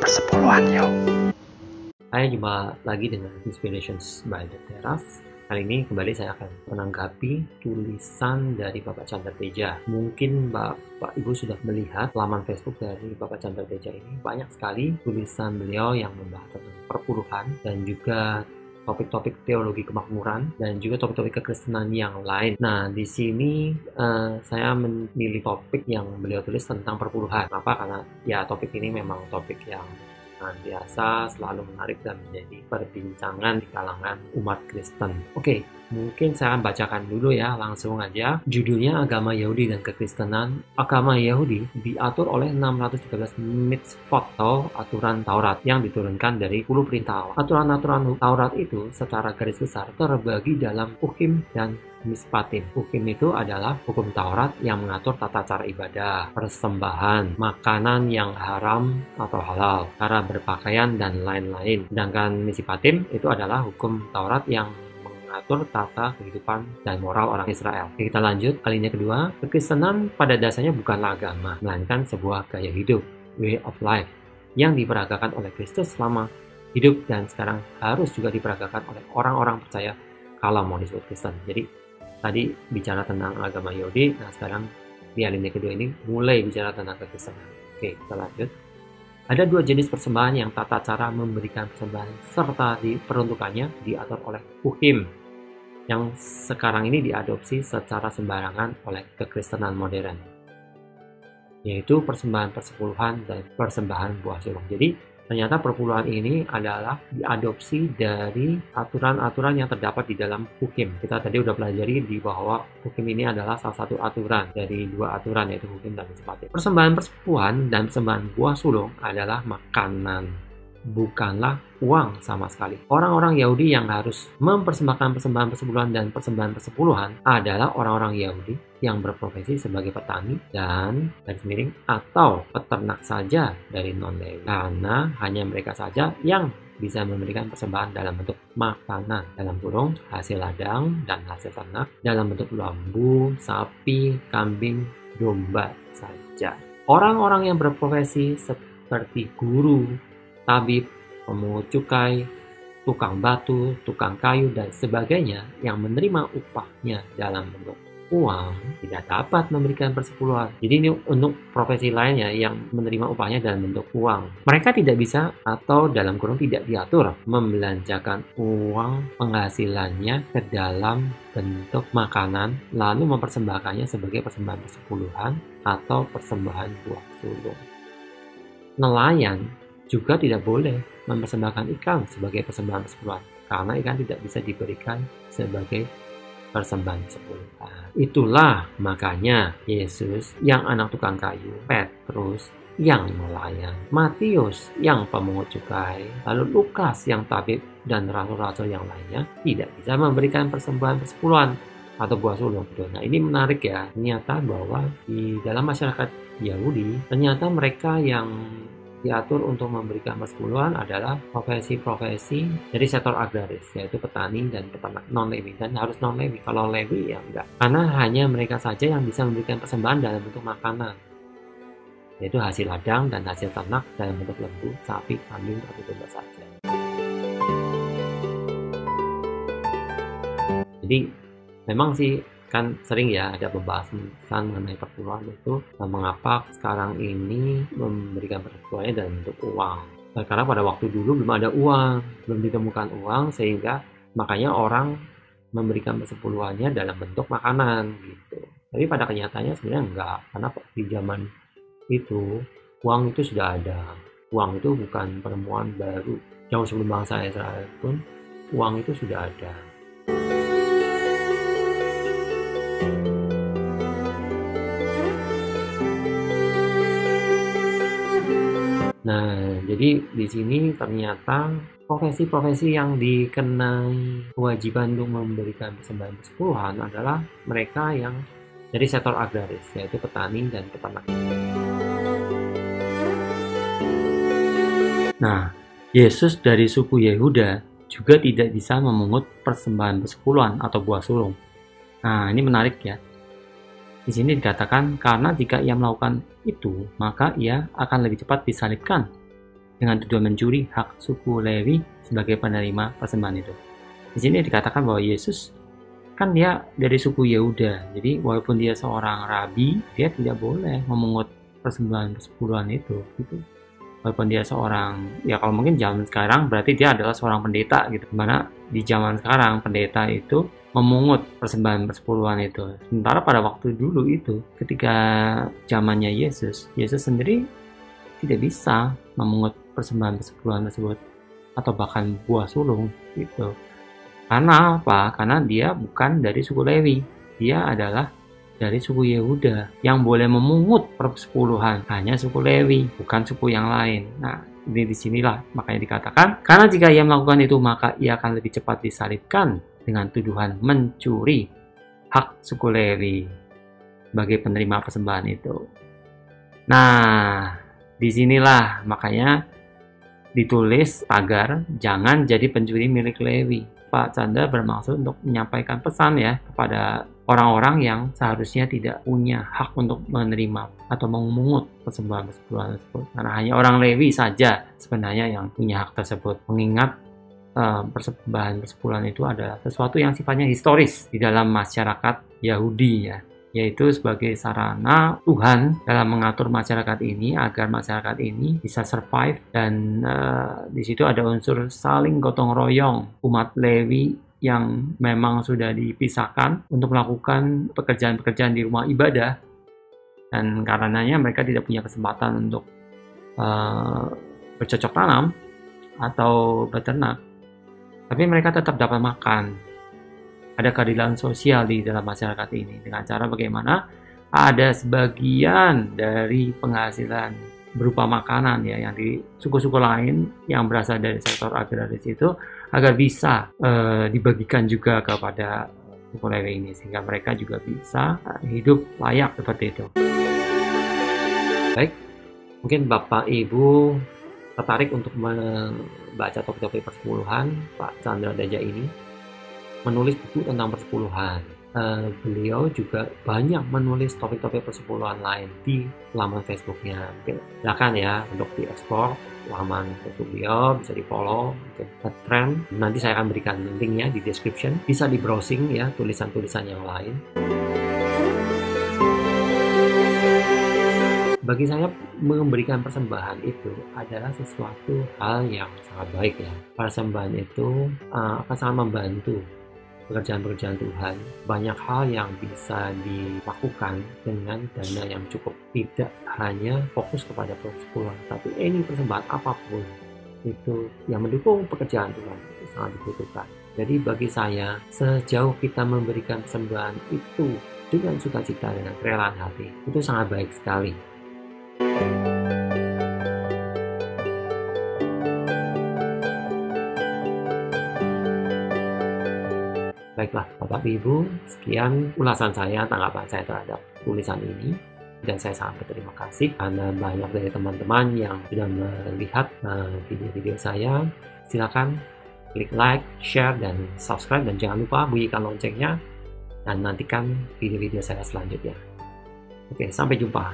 persepuluhan yuk. Saya jumpa lagi dengan Inspirations by the Terrace. Kali ini kembali saya akan menanggapi tulisan dari Bapak Chandra Teja. Mungkin Bapak Ibu sudah melihat laman Facebook dari Bapak Chandra Teja ini. Banyak sekali tulisan beliau yang membahas tentang perpuluhan dan juga topik-topik teologi kemakmuran dan juga topik-topik kekristenan yang lain. Nah, di sini saya memilih topik yang beliau tulis tentang perpuluhan. Kenapa? Karena ya topik ini memang topik yang biasa, selalu menarik dan menjadi perbincangan di kalangan umat Kristen. Oke, mungkin saya akan bacakan dulu ya, langsung aja. Judulnya Agama Yahudi dan Kekristenan. Agama Yahudi diatur oleh 613 mitzvot atau aturan Taurat yang diturunkan dari 10 perintah Allah. Aturan-aturan Taurat itu secara garis besar terbagi dalam Hukim dan Mishpatim. Hukim itu adalah hukum Taurat yang mengatur tata cara ibadah, persembahan, makanan yang haram atau halal, cara berpakaian, dan lain-lain. Sedangkan Mishpatim itu adalah hukum Taurat yang mengatur tata kehidupan dan moral orang Israel. Oke, kita lanjut. Alinea kedua, kekristenan pada dasarnya bukanlah agama, melainkan sebuah gaya hidup, way of life, yang diperagakan oleh Kristus selama hidup dan sekarang harus juga diperagakan oleh orang-orang percaya kalau mau disebut Kristen. Jadi tadi bicara tentang agama Yahudi, nah sekarang di alinea kedua ini mulai bicara tentang kekristenan. Oke, kita lanjut. Ada dua jenis persembahan yang tata cara memberikan persembahan serta diperuntukannya diatur oleh Hukim, yang sekarang ini diadopsi secara sembarangan oleh kekristenan modern, yaitu persembahan persepuluhan dan persembahan buah sulung. Jadi ternyata perpuluhan ini adalah diadopsi dari aturan-aturan yang terdapat di dalam Hukim. Kita tadi udah pelajari di bahwa Hukim ini adalah salah satu aturan dari dua aturan, yaitu Hukim dan Mishpatim. Persembahan persepuluhan dan persembahan buah sulung adalah makanan, bukanlah uang sama sekali. Orang-orang Yahudi yang harus mempersembahkan persembahan persepuluhan dan persembahan persepuluhan adalah orang-orang Yahudi yang berprofesi sebagai petani dan garis miring atau peternak saja dari non-Lewi, karena hanya mereka saja yang bisa memberikan persembahan dalam bentuk makanan, dalam kurung hasil ladang dan hasil ternak, dalam bentuk lembu, sapi, kambing, domba saja. Orang-orang yang berprofesi seperti guru, tabib, pemungut cukai, tukang batu, tukang kayu, dan sebagainya yang menerima upahnya dalam bentuk uang tidak dapat memberikan persepuluhan. Jadi ini untuk profesi lainnya yang menerima upahnya dalam bentuk uang. Mereka tidak bisa atau dalam kurung tidak diatur membelanjakan uang penghasilannya ke dalam bentuk makanan lalu mempersembahkannya sebagai persembahan persepuluhan atau persembahan buah sulung. Nelayan juga tidak boleh mempersembahkan ikan sebagai persembahan persepuluhan karena ikan tidak bisa diberikan sebagai persembahan persepuluhan. Itulah makanya Yesus yang anak tukang kayu, Petrus yang nelayan, Matius yang pemungut cukai, lalu Lukas yang tabib, dan rasul-rasul yang lainnya tidak bisa memberikan persembahan persepuluhan atau buah sulung. Nah, ini menarik ya, ternyata bahwa di dalam masyarakat Yahudi ternyata mereka yang diatur untuk memberikan persepuluhan adalah profesi-profesi dari sektor agraris, yaitu petani dan peternak non-Lewi, dan harus non-Lewi. Kalau Lewi ya enggak, karena hanya mereka saja yang bisa memberikan persembahan dalam bentuk makanan, yaitu hasil ladang dan hasil ternak dalam bentuk lembu, sapi, kambing, atau domba saja. Jadi memang sih kan sering ya ada pembahasan mengenai perpuluhan itu, mengapa sekarang ini memberikan persepuluhannya dalam bentuk uang. Nah, karena pada waktu dulu belum ada uang, belum ditemukan uang, sehingga makanya orang memberikan persepuluhannya dalam bentuk makanan gitu. Tapi pada kenyataannya sebenarnya enggak, karena di zaman itu uang itu sudah ada. Uang itu bukan penemuan baru. Jauh sebelum bangsa Israel pun uang itu sudah ada. Nah, jadi di sini ternyata profesi-profesi yang dikenai kewajiban untuk memberikan persembahan persepuluhan adalah mereka yang dari sektor agraris, yaitu petani dan peternak. Nah, Yesus dari suku Yehuda juga tidak bisa memungut persembahan persepuluhan atau buah sulung. Nah, ini menarik ya. Di sini dikatakan karena jika ia melakukan itu, maka ia akan lebih cepat disalibkan. dengan tujuan mencuri hak suku Lewi sebagai penerima persembahan itu. Di sini dikatakan bahwa Yesus kan dia dari suku Yehuda, jadi walaupun dia seorang rabi, dia tidak boleh memungut persembahan persepuluhan itu gitu. Walaupun dia seorang, ya kalau mungkin zaman sekarang berarti dia adalah seorang pendeta gitu, dimana di zaman sekarang pendeta itu memungut persembahan persepuluhan itu. Sementara pada waktu dulu itu, ketika zamannya Yesus sendiri tidak bisa memungut persembahan persepuluhan tersebut atau bahkan buah sulung gitu. Karena apa? Karena dia bukan dari suku Lewi, dia adalah dari suku Yehuda. Yang boleh memungut persepuluhan hanya suku Lewi, bukan suku yang lain. Nah, ini disinilah makanya dikatakan, karena jika ia melakukan itu maka ia akan lebih cepat disalibkan dengan tuduhan mencuri hak suku Lewi sebagai penerima persembahan itu. Nah, disinilah makanya ditulis tagar jangan jadi pencuri milik Lewi. Pak Chandra bermaksud untuk menyampaikan pesan ya kepada orang-orang yang seharusnya tidak punya hak untuk menerima atau memungut persembahan persepuluhan tersebut. Karena hanya orang Lewi saja sebenarnya yang punya hak tersebut. Mengingat persembahan persepuluhan itu adalah sesuatu yang sifatnya historis di dalam masyarakat Yahudi ya, yaitu sebagai sarana Tuhan dalam mengatur masyarakat ini agar masyarakat ini bisa survive, dan di situ ada unsur saling gotong royong umat Lewi yang memang sudah dipisahkan untuk melakukan pekerjaan-pekerjaan di rumah ibadah, dan karenanya mereka tidak punya kesempatan untuk bercocok tanam atau beternak, tapi mereka tetap dapat makan. Ada keadilan sosial di dalam masyarakat ini dengan cara bagaimana ada sebagian dari penghasilan berupa makanan ya yang di suku-suku lain yang berasal dari sektor agraris itu agar bisa dibagikan juga kepada suku Lewi ini sehingga mereka juga bisa hidup layak seperti itu. Baik, mungkin Bapak Ibu tertarik untuk membaca topik-topik persepuluhan Pak Chandra Daja ini menulis buku tentang persepuluhan. Beliau juga banyak menulis topik-topik persepuluhan lain di laman Facebooknya. Silakan ya untuk dieksplor laman Facebook beliau, bisa di follow, add friend. Nanti saya akan berikan linknya di description. Bisa di browsing ya tulisan-tulisan yang lain. Bagi saya memberikan persembahan itu adalah sesuatu hal yang sangat baik ya. Persembahan itu akan sangat membantu pekerjaan-pekerjaan Tuhan. Banyak hal yang bisa dilakukan dengan dana yang cukup. Tidak hanya fokus kepada persepuluhan, tapi ini persembahan apapun itu yang mendukung pekerjaan Tuhan itu sangat dibutuhkan. Jadi bagi saya, sejauh kita memberikan persembahan itu dengan sukacita, dengan kerelaan hati, itu sangat baik sekali. Baiklah Bapak Ibu, sekian ulasan saya, tanggapan saya terhadap tulisan ini, dan saya sangat berterima kasih karena banyak dari teman-teman yang sudah melihat video-video saya. Silakan klik like, share, dan subscribe, dan jangan lupa bunyikan loncengnya dan nantikan video-video saya selanjutnya. Oke, sampai jumpa.